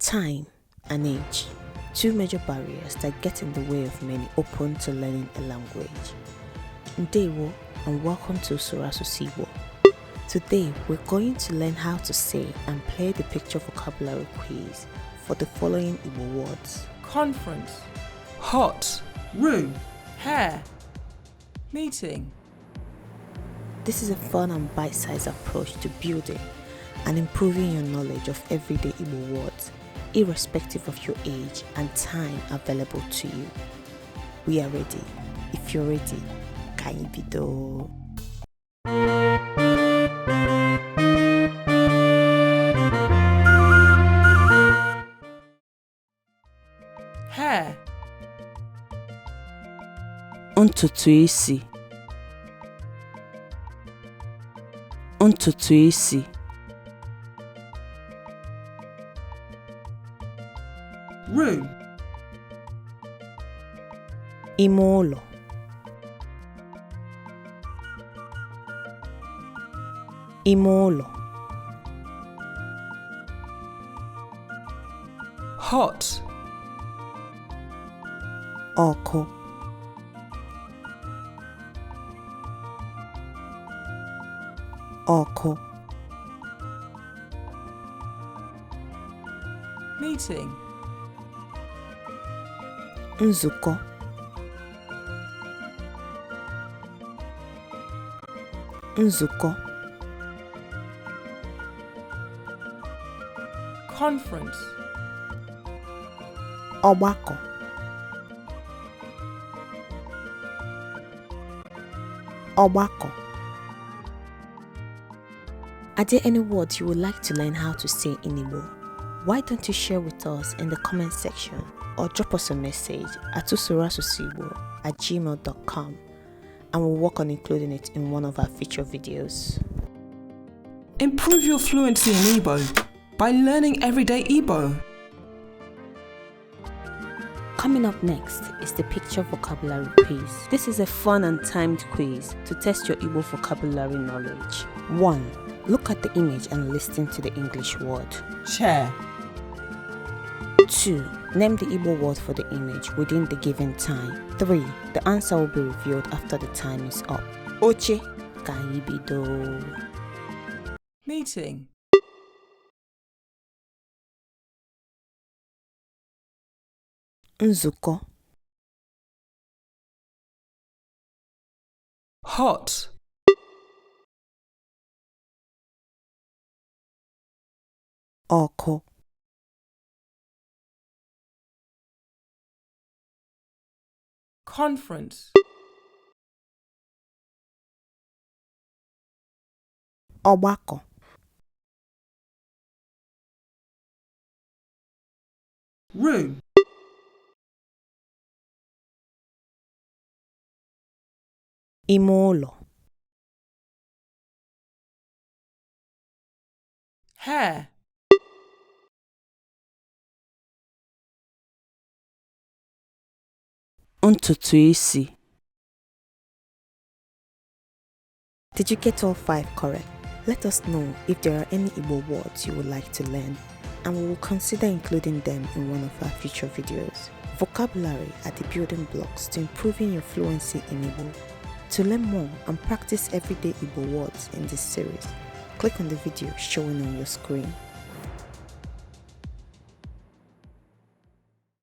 Time and age, two major barriers that get in the way of many open to learning a language. Ndewo and welcome to Usoro Igbo. Today we're going to learn how to say and play the picture vocabulary quiz for the following Igbo words. Conference, hot, room, hair, meeting. This is a fun and bite-sized approach to building and improving your knowledge of everyday Igbo words, irrespective of your age and time available to you. We are ready. If you're ready, anyị bido. Hair, Ntutu isi. Ntutu isi. room, Ime ụlọ. Ime ụlọ. hot, Ọkụ. Ọkụ. meeting. Nzukọ. Nzukọ. Conference, Ọgbakọ. Ọgbakọ. Are there any words you would like to learn how to say in Igbo? Why don't you share with us in the comment section or drop us a message at usoroasusigbo@gmail.com and we'll work on including it in one of our future videos. improve your fluency in Igbo by learning everyday Igbo. Coming up next is the picture vocabulary quiz. This is a fun and timed quiz to test your Igbo vocabulary knowledge. 1. Look at the image and listen to the English word. Chair, 2. Name the Igbo word for the image within the given time. 3. The answer will be revealed after the time is up. Oche, ka anyị bido. meeting. Nzukọ. Hot, Ọkụ. conference, Ọgbakọ. room, Ime ụlọ. hair, Ntutu isi. Did you get all 5 correct? Let us know if there are any Igbo words you would like to learn, and we will consider including them in one of our future videos. Vocabulary are the building blocks to improving your fluency in Igbo. To learn more and practice everyday Igbo words in this series, click on the video showing on your screen.